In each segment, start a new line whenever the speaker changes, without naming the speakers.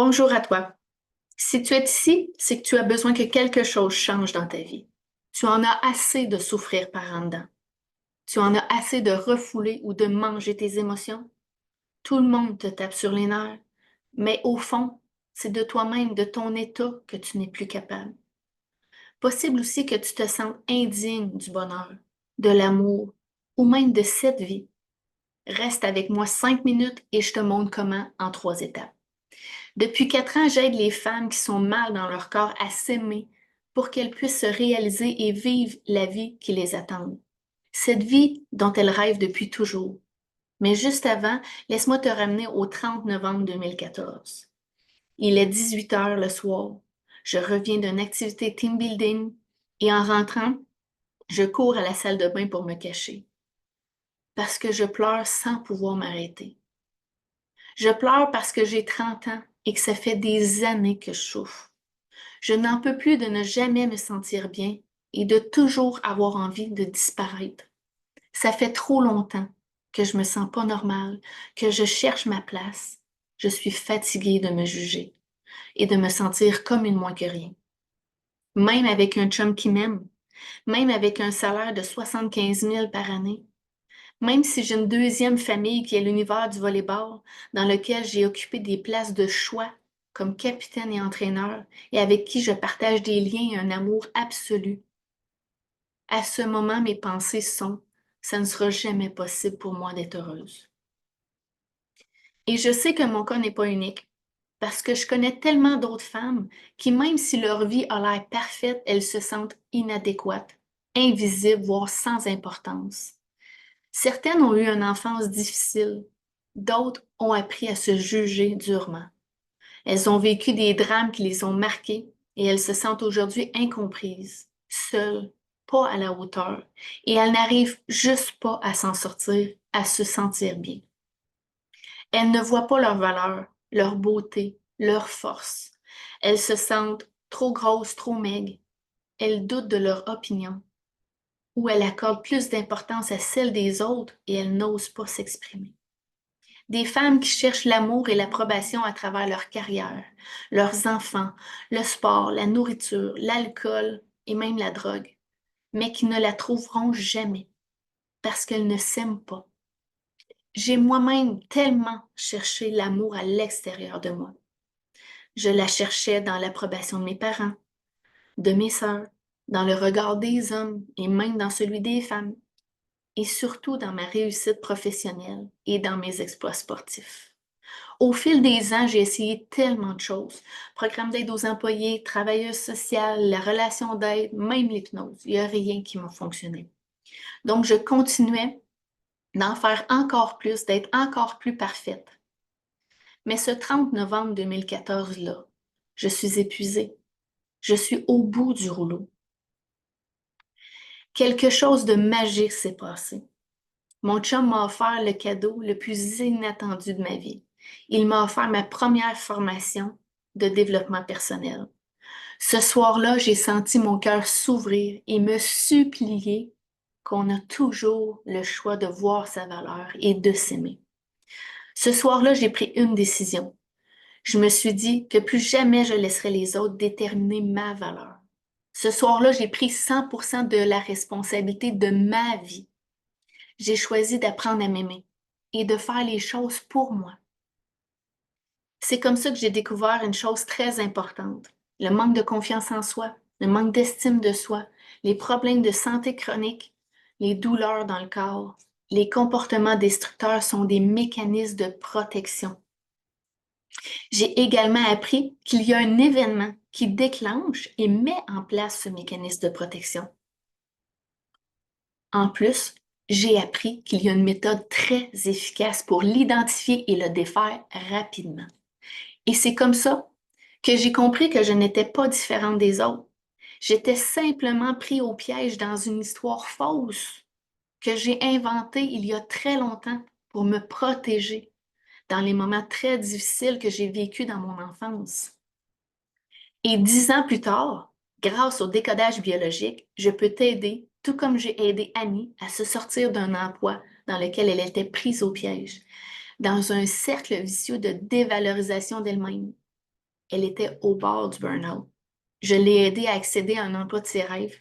Bonjour à toi. Si tu es ici, c'est que tu as besoin que quelque chose change dans ta vie. Tu en as assez de souffrir par en dedans. Tu en as assez de refouler ou de manger tes émotions. Tout le monde te tape sur les nerfs, mais au fond, c'est de toi-même, de ton état que tu n'es plus capable. Possible aussi que tu te sentes indigne du bonheur, de l'amour ou même de cette vie. Reste avec moi 5 minutes et je te montre comment en 3 étapes. Depuis 4 ans, j'aide les femmes qui sont mal dans leur corps à s'aimer pour qu'elles puissent se réaliser et vivre la vie qui les attend. Cette vie dont elles rêvent depuis toujours. Mais juste avant, laisse-moi te ramener au 30 novembre 2014. Il est 18 heures le soir. Je reviens d'une activité team building et en rentrant, je cours à la salle de bain pour me cacher. Parce que je pleure sans pouvoir m'arrêter. Je pleure parce que j'ai 30 ans et que ça fait des années que je souffre. Je n'en peux plus de ne jamais me sentir bien et de toujours avoir envie de disparaître. Ça fait trop longtemps que je me sens pas normale, que je cherche ma place. Je suis fatiguée de me juger et de me sentir comme une moins que rien. Même avec un chum qui m'aime, même avec un salaire de 75 000 par année, même si j'ai une deuxième famille qui est l'univers du volleyball, dans lequel j'ai occupé des places de choix comme capitaine et entraîneur, et avec qui je partage des liens et un amour absolu. À ce moment, mes pensées sont, ça ne sera jamais possible pour moi d'être heureuse. Et je sais que mon cas n'est pas unique, parce que je connais tellement d'autres femmes qui, même si leur vie a l'air parfaite, elles se sentent inadéquates, invisibles, voire sans importance. Certaines ont eu une enfance difficile, d'autres ont appris à se juger durement. Elles ont vécu des drames qui les ont marquées et elles se sentent aujourd'hui incomprises, seules, pas à la hauteur, et elles n'arrivent juste pas à s'en sortir, à se sentir bien. Elles ne voient pas leur valeur, leur beauté, leur force. Elles se sentent trop grosses, trop maigres. Elles doutent de leur opinion ou elles accordent plus d'importance à celle des autres et elles n'osent pas s'exprimer. Des femmes qui cherchent l'amour et l'approbation à travers leur carrière, leurs enfants, le sport, la nourriture, l'alcool et même la drogue, mais qui ne la trouveront jamais parce qu'elles ne s'aiment pas. J'ai moi-même tellement cherché l'amour à l'extérieur de moi. Je la cherchais dans l'approbation de mes parents, de mes sœurs, dans le regard des hommes et même dans celui des femmes, et surtout dans ma réussite professionnelle et dans mes exploits sportifs. Au fil des ans, j'ai essayé tellement de choses. Programme d'aide aux employés, travailleuse sociale, la relation d'aide, même l'hypnose. Il n'y a rien qui m'a fonctionné. Donc, je continuais d'en faire encore plus, d'être encore plus parfaite. Mais ce 30 novembre 2014-là, je suis épuisée. Je suis au bout du rouleau. Quelque chose de magique s'est passé. Mon chum m'a offert le cadeau le plus inattendu de ma vie. Il m'a offert ma première formation de développement personnel. Ce soir-là, j'ai senti mon cœur s'ouvrir et me supplier qu'on a toujours le choix de voir sa valeur et de s'aimer. Ce soir-là, j'ai pris une décision. Je me suis dit que plus jamais je laisserai les autres déterminer ma valeur. Ce soir-là, j'ai pris 100% de la responsabilité de ma vie. J'ai choisi d'apprendre à m'aimer et de faire les choses pour moi. C'est comme ça que j'ai découvert une chose très importante, le manque de confiance en soi, le manque d'estime de soi, les problèmes de santé chronique, les douleurs dans le corps. Les comportements destructeurs sont des mécanismes de protection. J'ai également appris qu'il y a un événement qui déclenche et met en place ce mécanisme de protection. En plus, j'ai appris qu'il y a une méthode très efficace pour l'identifier et le défaire rapidement. Et c'est comme ça que j'ai compris que je n'étais pas différente des autres. J'étais simplement pris au piège dans une histoire fausse que j'ai inventée il y a très longtemps pour me protéger dans les moments très difficiles que j'ai vécus dans mon enfance. Et 10 ans plus tard, grâce au décodage biologique, je peux t'aider, tout comme j'ai aidé Annie à se sortir d'un emploi dans lequel elle était prise au piège, dans un cercle vicieux de dévalorisation d'elle-même. elle était au bord du burn-out. Je l'ai aidée à accéder à un emploi de ses rêves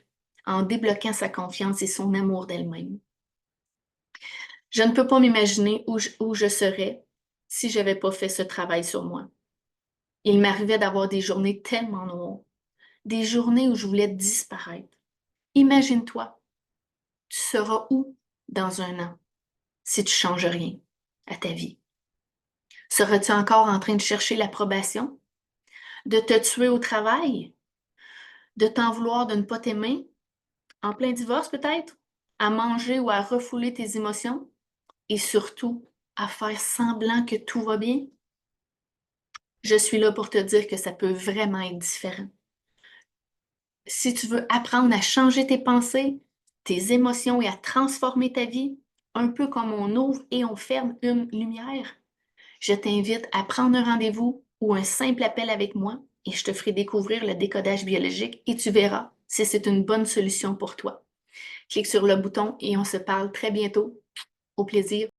en débloquant sa confiance et son amour d'elle-même. Je ne peux pas m'imaginer où je serais si je n'avais pas fait ce travail sur moi. Il m'arrivait d'avoir des journées tellement noires, des journées où je voulais disparaître. Imagine-toi, tu seras où dans 1 an si tu ne changes rien à ta vie? Seras-tu encore en train de chercher l'approbation, de te tuer au travail, de t'en vouloir de ne pas t'aimer, en plein divorce peut-être, à manger ou à refouler tes émotions et surtout à faire semblant que tout va bien? Je suis là pour te dire que ça peut vraiment être différent. Si tu veux apprendre à changer tes pensées, tes émotions et à transformer ta vie, un peu comme on ouvre et on ferme une lumière, je t'invite à prendre un rendez-vous ou un simple appel avec moi et je te ferai découvrir le décodage biologique et tu verras si c'est une bonne solution pour toi. Clique sur le bouton et on se parle très bientôt. Au plaisir.